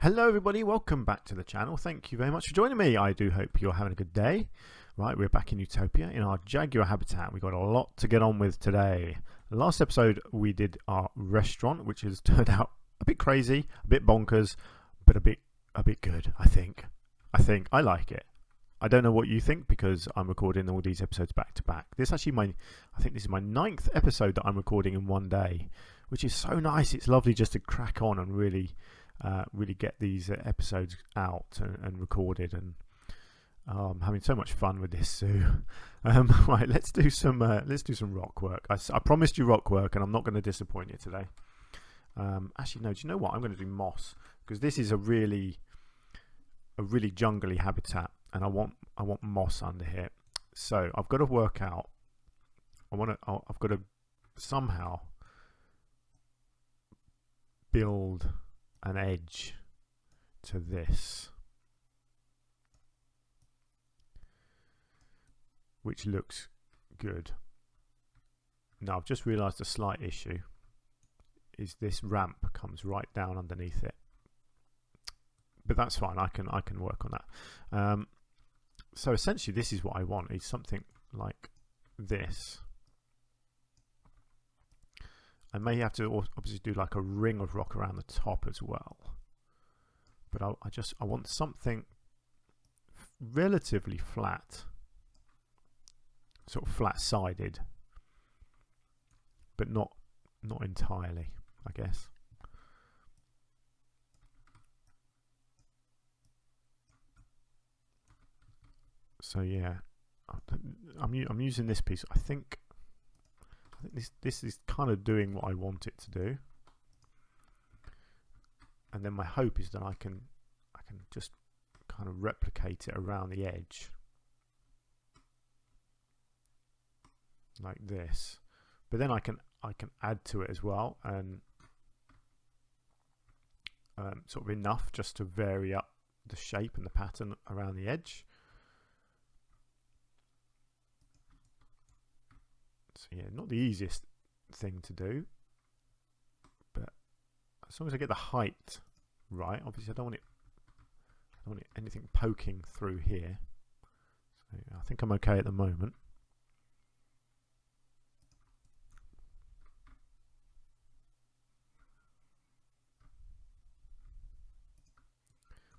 Hello everybody, welcome back to the channel. Thank you very much for joining me. I do hope you're having a good day. Right, we're back in Utopia in our Jaguar habitat. We've got a lot to get on with today. Last episode we did our restaurant, which has turned out a bit crazy, a bit bonkers, but a bit good, I think. I like it. I don't know what you think because I'm recording all these episodes back to back. This is actually I think this is my 9th episode that I'm recording in one day, which is so nice. It's lovely just to crack on and really get these episodes out and recorded, and I'm having so much fun with this. So right, let's do some rock work. I promised you rock work and I'm not going to disappoint you today. Actually no, do you know what, I'm going to do moss because this is a really jungly habitat and I want moss under here. So I've got to work out, I've got to somehow build an edge to this, which looks good. Now I've just realized a slight issue is this ramp comes right down underneath it, but that's fine. I can work on that. So essentially this is what I want, is something like this. I may have to obviously do like a ring of rock around the top as well, but I want something relatively flat, sort of flat-sided, but not entirely, I guess. So yeah, I'm using this piece. I think this is kind of doing what I want it to do, and then my hope is that I can just kind of replicate it around the edge like this, but then I can add to it as well, and sort of enough just to vary up the shape and the pattern around the edge. So yeah, not the easiest thing to do, but as long as I get the height right, obviously I don't want anything poking through here. So I think I'm okay at the moment.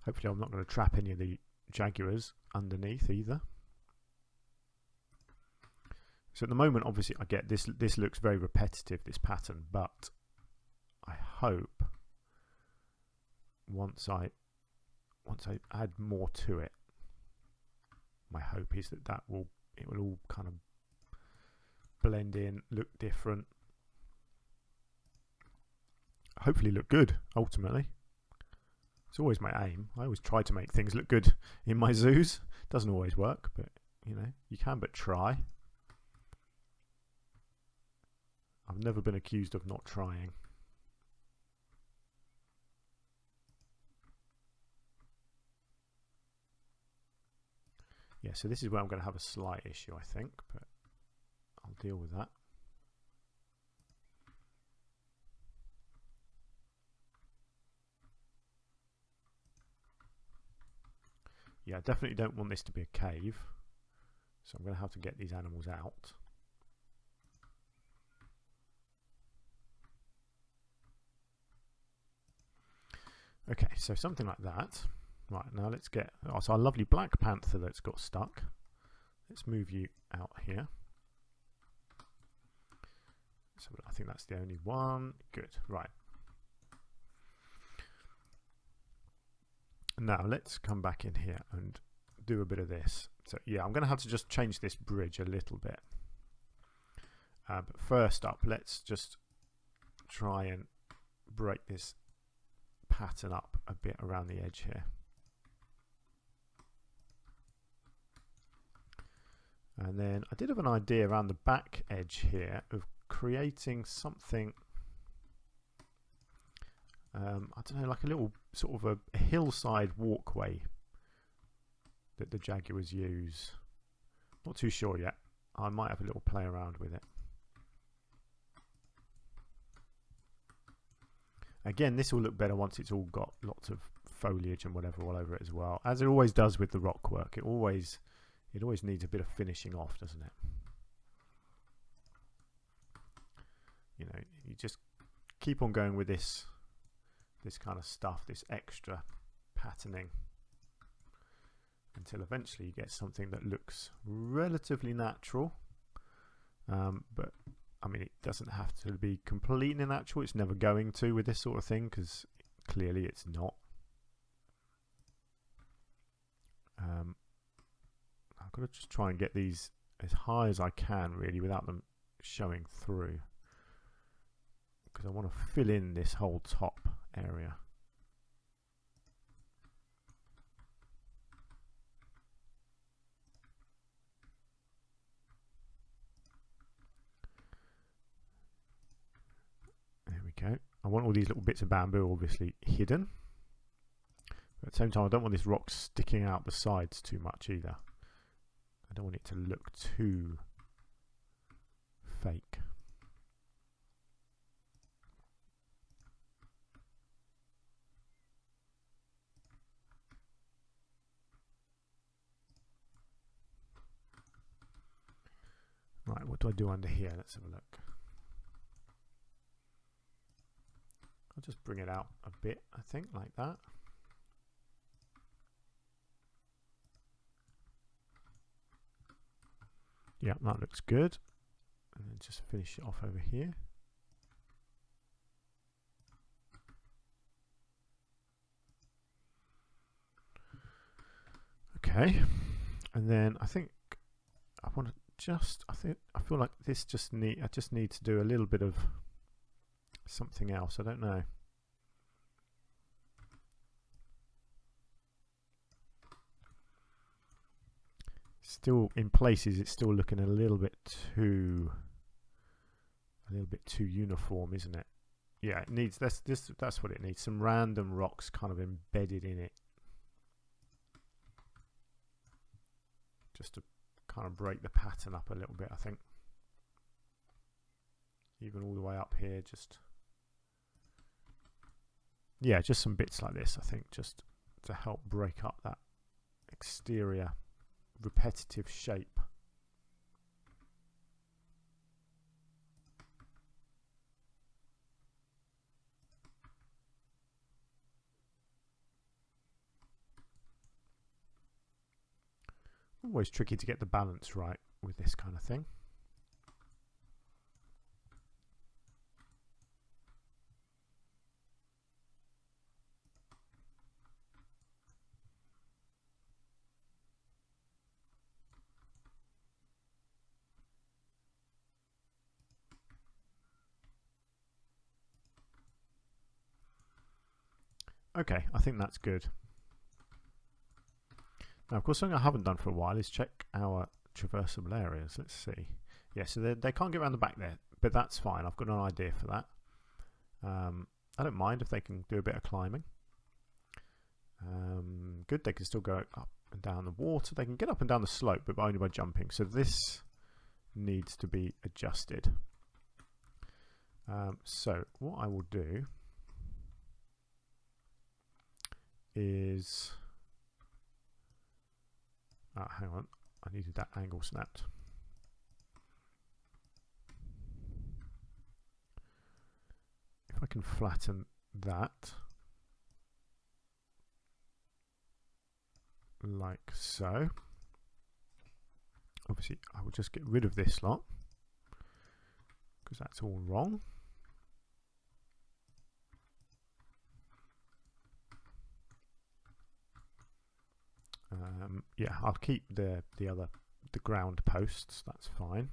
Hopefully I'm not going to trap any of the Jaguars underneath either. So at the moment, obviously, I get this. This looks very repetitive, this pattern, but I hope once I add more to it, my hope is that it will all kind of blend in, look different, hopefully look good. Ultimately, it's always my aim. I always try to make things look good in my zoos. Doesn't always work, but you know, you can but try. I've never been accused of not trying. Yeah, so this is where I'm going to have a slight issue, I think, but I'll deal with that. Yeah, I definitely don't want this to be a cave, so I'm going to have to get these animals out. Okay, so something like that. Right, now let's get, so our lovely black panther that's got stuck. Let's move you out here. So I think that's the only one. Good, right. Now let's come back in here and do a bit of this. So yeah, I'm going to have to just change this bridge a little bit. But first up, let's just try and break this pattern up a bit around the edge here. And then I did have an idea around the back edge here of creating something, I don't know, like a little sort of a hillside walkway that the Jaguars use. Not too sure yet. I might have a little play around with it. Again, this will look better once it's all got lots of foliage and whatever all over it as well, as it always does with the rock work. It always needs a bit of finishing off, doesn't it? You know, you just keep on going with this kind of stuff, this extra patterning, until eventually you get something that looks relatively natural. But I mean, it doesn't have to be completely natural. It's never going to with this sort of thing, because clearly it's not. I've got to just try and get these as high as I can, really, without them showing through, because I want to fill in this whole top area. There we go. I want all these little bits of bamboo obviously hidden, but at the same time I don't want this rock sticking out the sides too much either. I don't want it to look too fake. Right, what do I do under here? Let's have a look. I'll just bring it out a bit, I think, like that. Yeah, that looks good. And then just finish it off over here. Okay, and then I think I want to I feel like I just need to do a little bit of something else. I don't know. Still in places it's still looking a little bit too uniform, isn't it? Yeah, it needs that's what it needs. Some random rocks kind of embedded in it, just to kind of break the pattern up a little bit, I think. Even all the way up here, just some bits like this, I think, just to help break up that exterior repetitive shape. Always tricky to get the balance right with this kind of thing. Okay, I think that's good. Now, of course, something I haven't done for a while is check our traversable areas. Let's see. Yeah, so they can't get around the back there, but that's fine. I've got an idea for that. I don't mind if they can do a bit of climbing. Good, they can still go up and down the water. They can get up and down the slope, but only by jumping. So this needs to be adjusted. So what I will do is... hang on, I needed that angle snapped. If I can flatten that like so. Obviously, I will just get rid of this lot because that's all wrong. Yeah, I'll keep the ground posts. That's fine.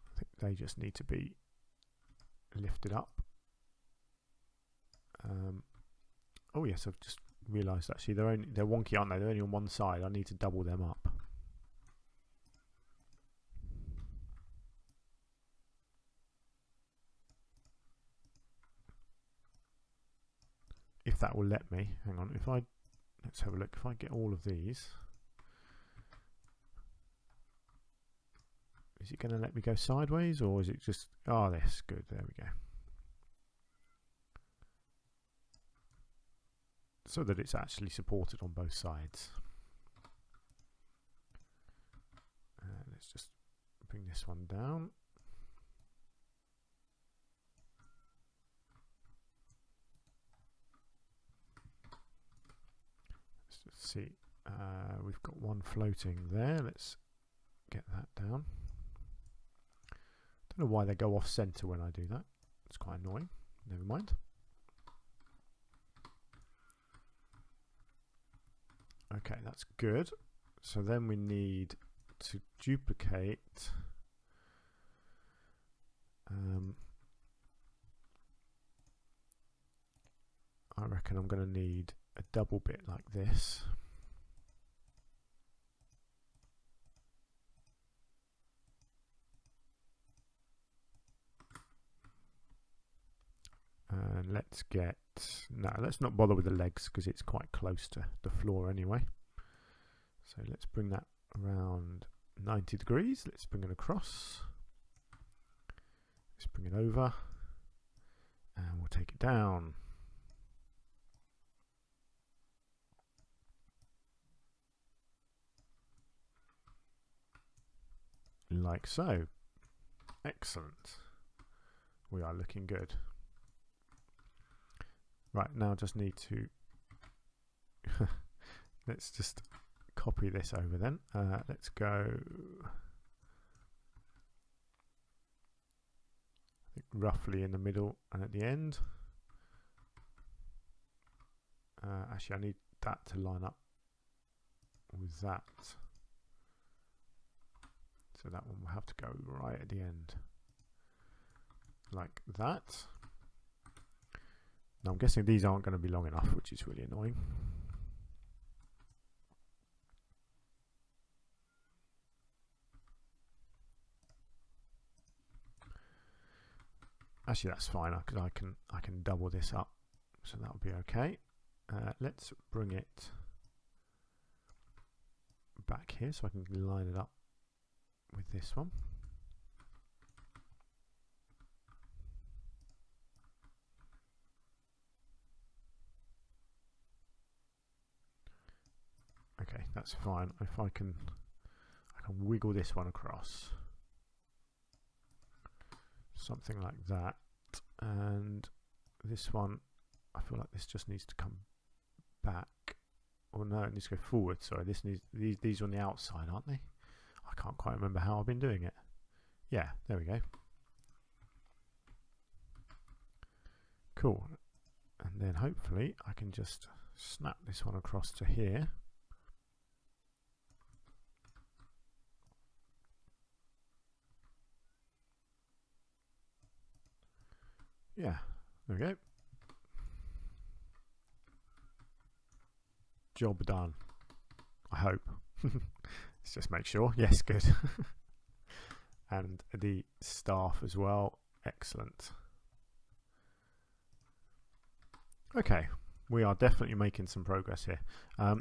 I think they just need to be lifted up. Oh yes, I've just realised actually they're wonky, aren't they? They're only on one side. I need to double them up. If that will let me. Hang on, let's have a look. If I get all of these, Is it going to let me go sideways, or is it just... Oh, this. Good. There we go. So that it's actually supported on both sides. Let's just bring this one down. Let's just see. We've got one floating there. Let's get that down. Don't know why they go off center when I do that. It's quite annoying. Never mind. Okay, that's good. So then we need to duplicate I reckon I'm going to need a double bit like this. And let's get, no, let's not bother with the legs because it's quite close to the floor anyway. So let's bring that around 90 degrees. Let's bring it across. Let's bring it over. And we'll take it down. Like so. Excellent. We are looking good. Right, now just need to let's just copy this over then. Let's go, I think roughly in the middle and at the end. Actually, I need that to line up with that. So that one will have to go right at the end. Like that. Now I'm guessing these aren't going to be long enough, which is really annoying. Actually, that's fine because I can double this up, so that'll be okay. Let's bring it back here so I can line it up with this one. Okay, that's fine. If I can wiggle this one across, something like that, and this one, I feel like this just needs to come back. Or no, it needs to go forward. Sorry, this needs these are on the outside, aren't they? I can't quite remember how I've been doing it. Yeah, there we go. Cool. And then hopefully I can just snap this one across to here. Yeah, there we go. Job done. I hope. Let's just make sure. Yes, good. And the staff as well. Excellent. Okay, we are definitely making some progress here.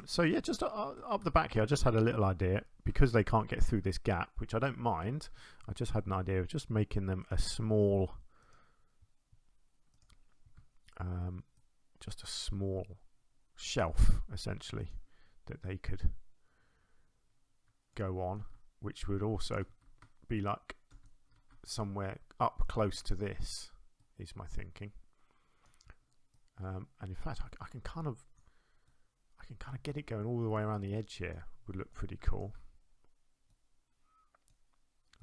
So yeah, just up the back here, I just had a little idea, because they can't get through this gap, which I don't mind. I just had an idea of just making them a small, just a small shelf, essentially, that they could go on, which would also be like somewhere up close to this, is my thinking. And in fact, I can kind of get it going all the way around the edge here. Would look pretty cool,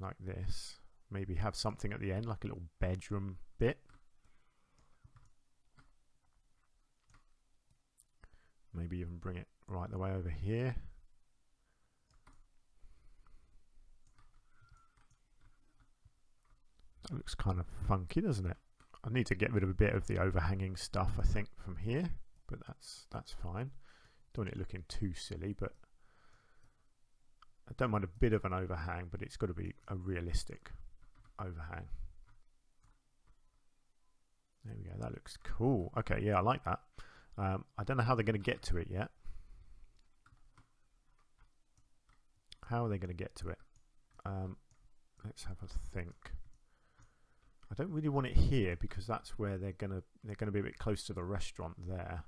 like this. Maybe have something at the end, like a little bedroom bit. Maybe even bring it right the way over here. That looks kind of funky, doesn't it? I need to get rid of a bit of the overhanging stuff, I think, from here, but that's fine. Don't want it looking too silly, but I don't mind a bit of an overhang, but it's got to be a realistic overhang. There we go. That looks cool. Okay, yeah, I like that. I don't know how they're going to get to it yet. How are they going to get to it? let's have a think. I don't really want it here because that's where they're gonna be a bit close to the restaurant there.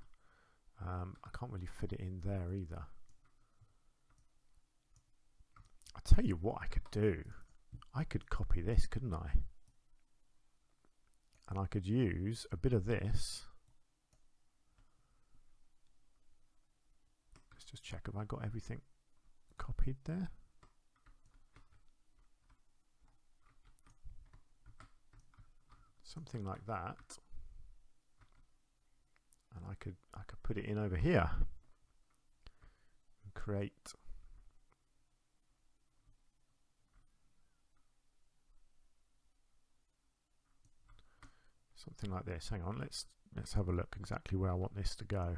I can't really fit it in there either. I'll tell you what I could do. I could copy this, couldn't I? And I could use a bit of this. Let's just check if I got everything copied there. Something like that. And I could put it in over here and create something like this. Hang on, let's have a look exactly where I want this to go.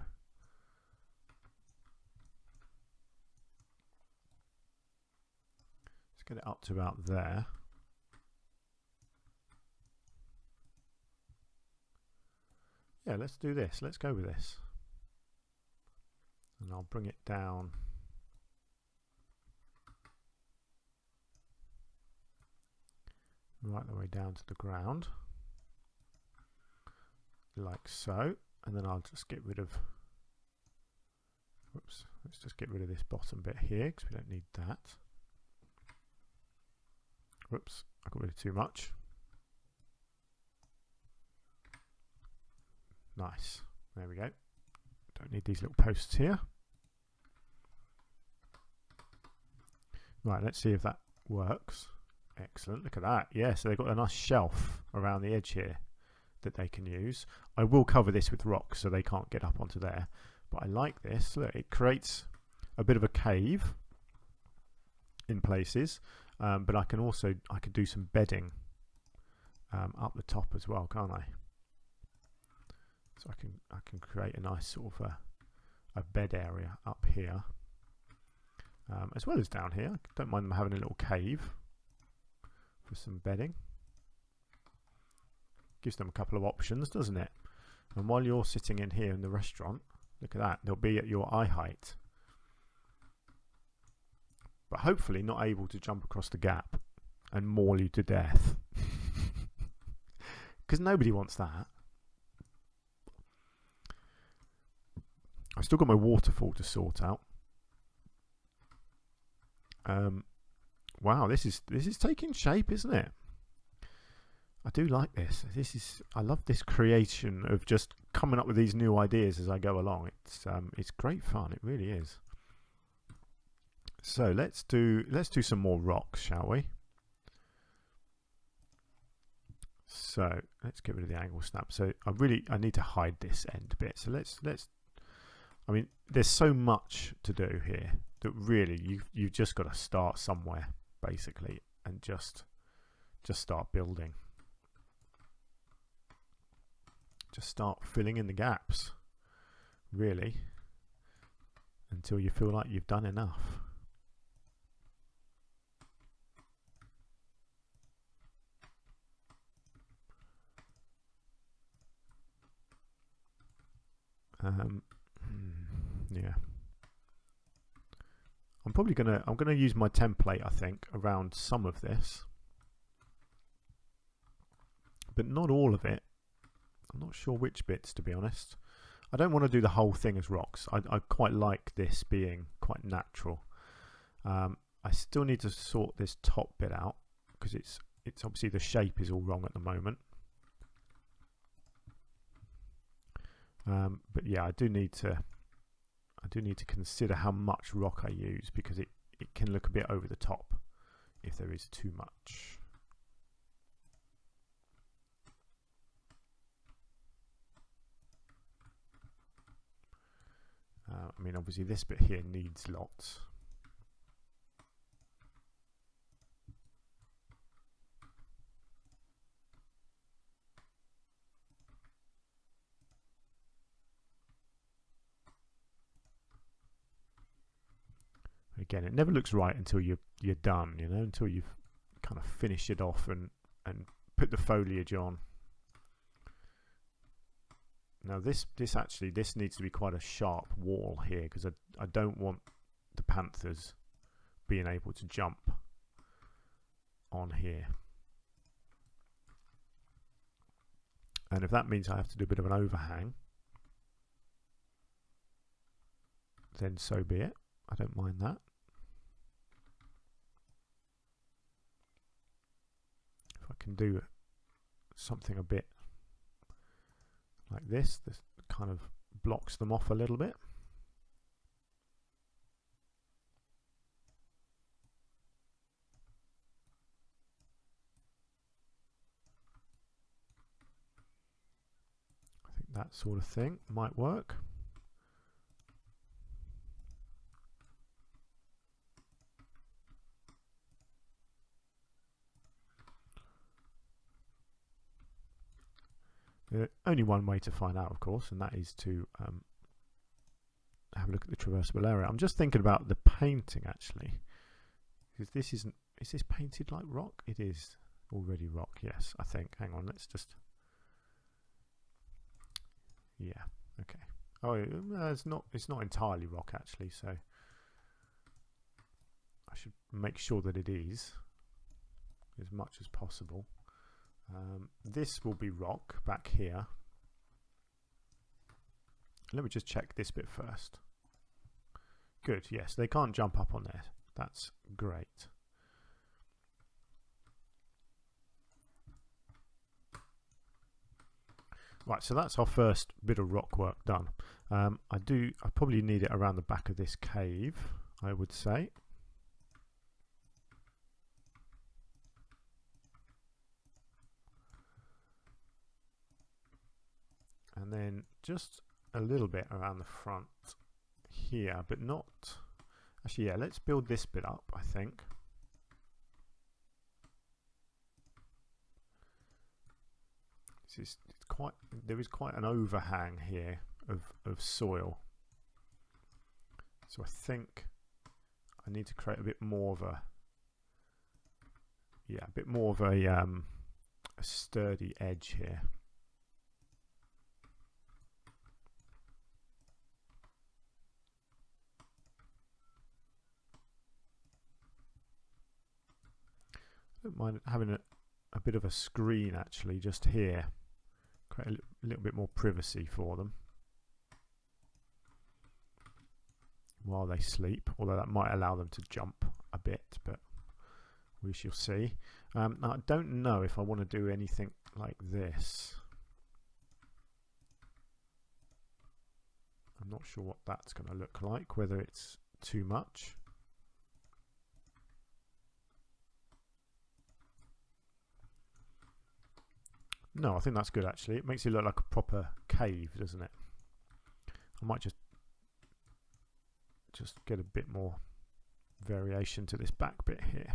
Let's get it up to about there. Yeah, let's do this. Let's go with this. And I'll bring it down. Right the way down to the ground. Like so. And then I'll just get rid of, whoops, let's just get rid of this bottom bit here because we don't need that. Whoops, I got rid of too much. Nice. There we go. Don't need these little posts here. Right, let's see if that works. Excellent. Look at that. Yeah, so they've got a nice shelf around the edge here that they can use. I will cover this with rocks so they can't get up onto there. But I like this. Look, it creates a bit of a cave in places. But I could do some bedding up the top as well, can't I? So I can create a nice sort of a bed area up here, as well as down here. I don't mind them having a little cave for some bedding. Gives them a couple of options, doesn't it? And while you're sitting in here in the restaurant, look at that, they'll be at your eye height. But hopefully not able to jump across the gap and maul you to death. Because nobody wants that. I've still got my waterfall to sort out. Wow, this is taking shape, isn't it? I do like this. I love this creation of just coming up with these new ideas as I go along. It's great fun. It really is. So let's do some more rocks, shall we? So let's get rid of the angle snap. So I need to hide this end bit. So let's. I mean, there's so much to do here that really you've just got to start somewhere, basically, and just start building. Just start filling in the gaps, really, until you feel like you've done enough. Yeah, I'm gonna use my template, I think, around some of this, but not all of it. I'm not sure which bits, to be honest. I don't want to do the whole thing as rocks. I quite like this being quite natural. I still need to sort this top bit out because it's obviously the shape is all wrong at the moment. But yeah, I do need to consider how much rock I use because it can look a bit over the top if there is too much. I mean, obviously this bit here needs lots. Again, it never looks right until you're done, you know, until you've kind of finished it off and put the foliage on. Now this needs to be quite a sharp wall here because I don't want the panthers being able to jump on here. And if that means I have to do a bit of an overhang, then so be it. I don't mind that. If I can do something a bit like this kind of blocks them off a little bit. I think that sort of thing might work. Only one way to find out, of course, and that is to have a look at the traversable area. I'm just thinking about the painting actually, because this isn't. Is this painted like rock? It is already rock. Yes, I think. Hang on, let's just. Yeah. Okay. Oh, it's not. It's not entirely rock actually. So I should make sure that it is as much as possible. This will be rock back here. Let me just check this bit first. Good, yes, they can't jump up on there. That's great. Right, so that's our first bit of rock work done. I probably need it around the back of this cave, I would say. And then just a little bit around the front here, but not actually. Yeah, let's build this bit up, I think. There is quite an overhang here of soil, so I think I need to create a bit more of a a sturdy edge here. I don't mind having a bit of a screen actually just here, create a little bit more privacy for them while they sleep, although that might allow them to jump a bit, but we shall see. Now I don't know if I want to do anything like this. I'm not sure what that's going to look like, whether it's too much. No, I think that's good actually. It makes it look like a proper cave, doesn't it? I might just get a bit more variation to this back bit here.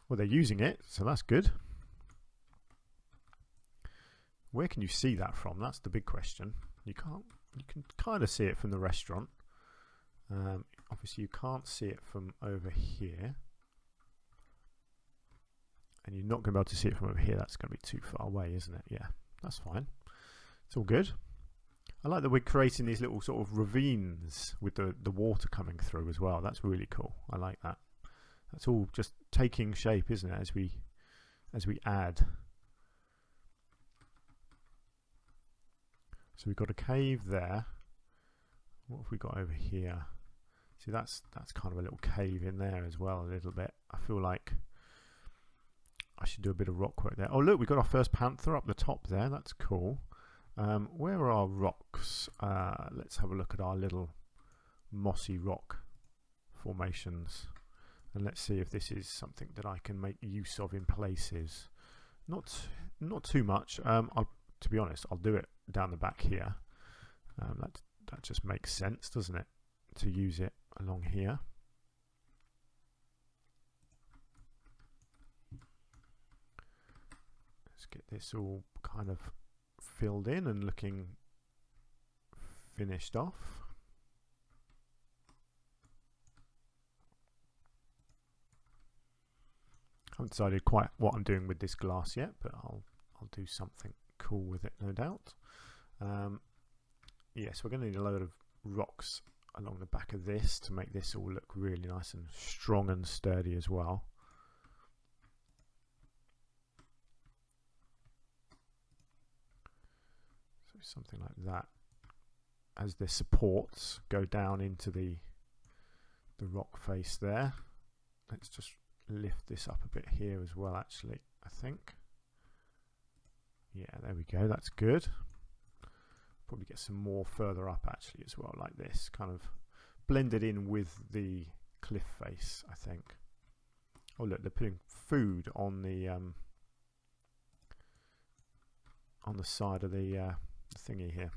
Well, they're using it, so that's good. Where can you see that from? That's the big question. You can't. You can kind of see it from the restaurant. Obviously, you can't see it from over here. And you're not going to be able to see it from over here. That's going to be too far away, isn't it? Yeah, that's fine. It's all good. I like that we're creating these little sort of ravines with the water coming through as well. That's really cool. I like that. That's all just taking shape, isn't it, as we add. So we've got a cave there. What have we got over here? See, that's kind of a little cave in there as well, a little bit. I feel like I should do a bit of rock work there. Oh look, we've got our first panther up the top there. That's cool. Where are our rocks? Let's have a look at our little mossy rock formations, and let's see if this is something that I can make use of in places. Not too much. To be honest, I'll do it down the back here. That just makes sense, doesn't it, to use it along here. Let's get this all kind of filled in and looking finished off. I haven't decided quite what I'm doing with this glass yet, but I'll do something cool with it, no doubt. Yes, we're going to need a load of rocks along the back of this to make this all look really nice and strong and sturdy as well. something like that, as the supports go down into the rock face there. Let's just lift this up a bit here as well, actually, I think. Yeah, there we go, that's good. Probably get some more further up actually as well, like this, kind of blended in with the cliff face, I think. Oh look, they're putting food on the side of the thingy here,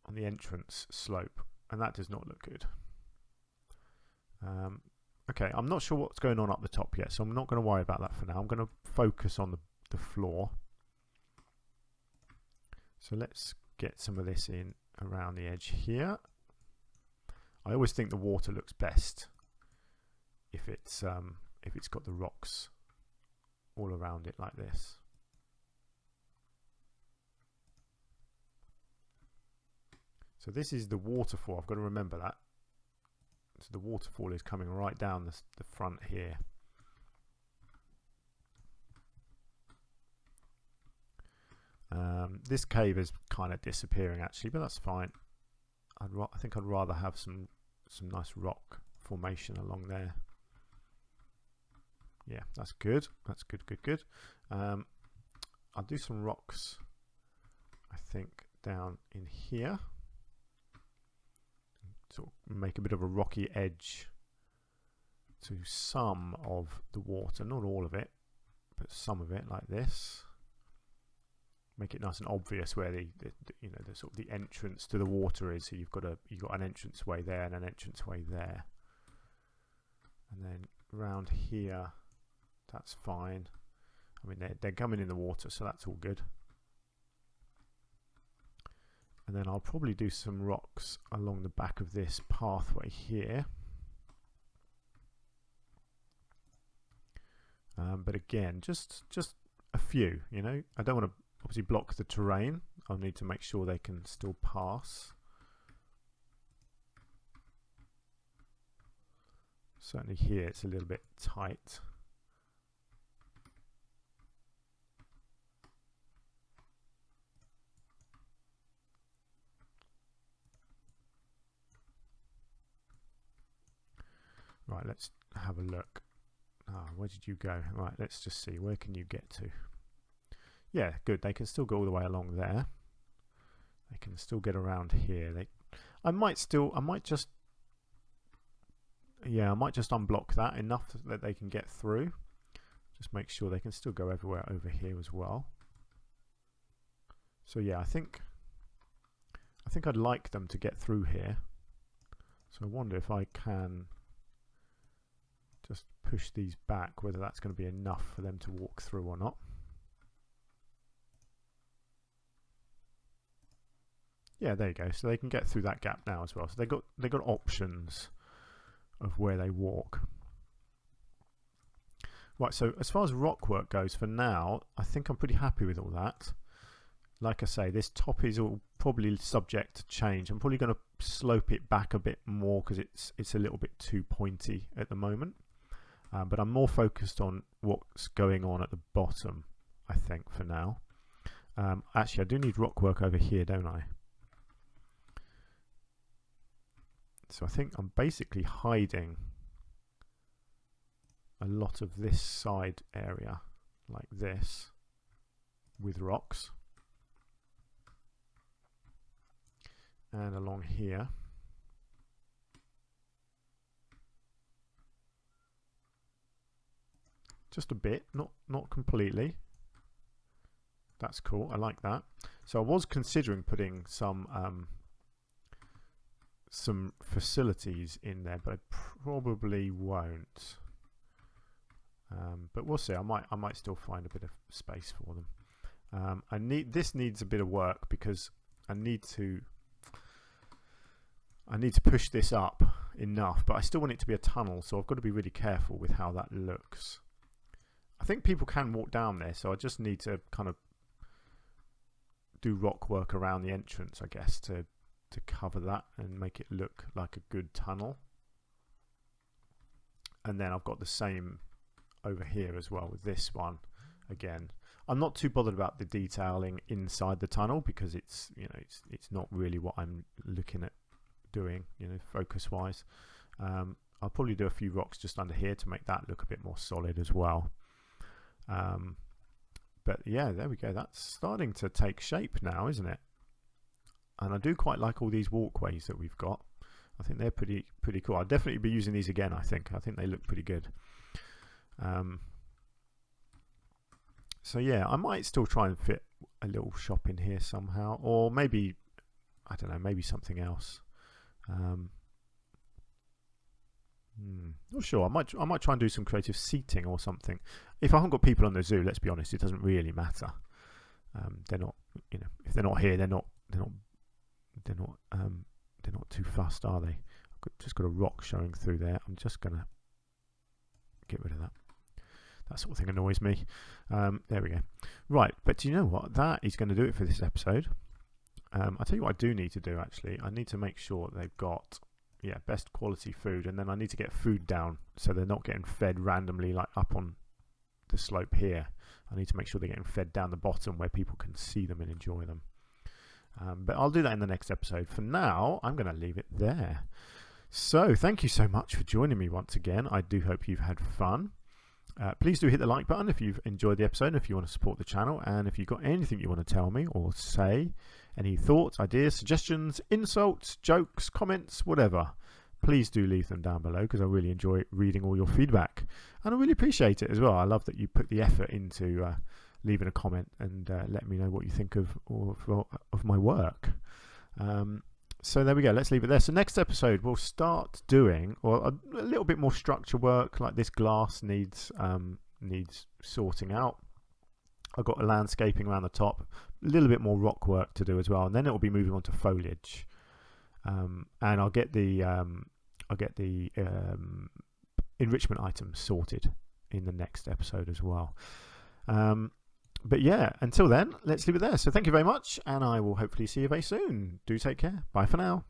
on the entrance slope, and that does not look good. Okay, I'm not sure what's going on up the top yet, so I'm not going to worry about that for now. I'm going to focus on the floor. So let's get some of this in around the edge here. I always think the water looks best if it's got the rocks all around it like this. So this is the waterfall. I've got to remember that. So the waterfall is coming right down the front here. This cave is kind of disappearing actually, but that's fine. I think I'd rather have some nice rock formation along there. Yeah, that's good. That's good, good, good. I'll do some rocks, I think, down in here. Sort of make a bit of a rocky edge to some of the water, not all of it, but some of it, like this. Make it nice and obvious where the sort of the entrance to the water is. So you've got an entrance way there and an entrance way there, and then round here, that's fine. I mean, they're coming in the water, so that's all good. And then I'll probably do some rocks along the back of this pathway here. But again, just a few, you know. I don't want to obviously block the terrain. I'll need to make sure they can still pass. Certainly here it's a little bit tight. Right, let's have a look. Where did you go? Right, let's just see. Where can you get to? Yeah, good. They can still go all the way along there. They can still get around here. I might just unblock that enough that they can get through. Just make sure they can still go everywhere over here as well. So yeah, I think I'd like them to get through here. So I wonder if I can just push these back, whether that's going to be enough for them to walk through or not. Yeah, there you go. So they can get through that gap now as well. So they got options of where they walk. Right, so as far as rock work goes for now, I think I'm pretty happy with all that. Like I say, this top is all probably subject to change. I'm probably going to slope it back a bit more because it's a little bit too pointy at the moment. But I'm more focused on what's going on at the bottom, I think, for now. Actually, I do need rock work over here, don't I? So I think I'm basically hiding a lot of this side area, like this, with rocks. And along here. Just a bit, not completely. That's cool, I like that. So I was considering putting some facilities in there, but I probably won't. But we'll see. I might still find a bit of space for them. This needs a bit of work because I need to push this up enough, but I still want it to be a tunnel, so I've got to be really careful with how that looks. I think people can walk down there, so I just need to kind of do rock work around the entrance, I guess, to cover that and make it look like a good tunnel. And then I've got the same over here as well with this one. again. I'm not too bothered about the detailing inside the tunnel because it's not really what I'm looking at doing, focus wise. I'll probably do a few rocks just under here to make that look a bit more solid as well. But yeah, there we go. That's starting to take shape now, isn't it? And I do quite like all these walkways that we've got. I think they're pretty cool. I'll definitely be using these again. I think they look pretty good. So yeah, I might still try and fit a little shop in here somehow, or maybe, I don't know, maybe something else. Not sure. I might try and do some creative seating or something. If I haven't got people on the zoo, let's be honest, it doesn't really matter. They're not, if they're not here, they're not too fussed, are they? I've just got a rock showing through there. I'm just gonna get rid of that. That sort of thing annoys me. There we go. Right, but do you know what? That is going to do it for this episode. I'll tell you what I do need to do, actually. I need to make sure they've got best quality food, and then I need to get food down so they're not getting fed randomly like up on the slope here. I need to make sure they're getting fed down the bottom where people can see them and enjoy them. But I'll do that in the next episode. For now, I'm going to leave it there. So thank you so much for joining me once again. I do hope you've had fun. Please do hit the like button if you've enjoyed the episode, if you want to support the channel, and if you've got anything you want to tell me or say, any thoughts, ideas, suggestions, insults, jokes, comments, whatever, please do leave them down below, because I really enjoy reading all your feedback, and I really appreciate it as well. I love that you put the effort into leaving a comment and letting me know what you think of my work. So there we go, let's leave it there. So next episode we'll start doing a little bit more structure work. Like this glass needs sorting out. I've got a landscaping around the top, a little bit more rock work to do as well, and then it will be moving on to foliage. And I'll get the enrichment items sorted in the next episode as well. But yeah, until then, let's leave it there. So thank you very much, and I will hopefully see you very soon. Do take care. Bye for now.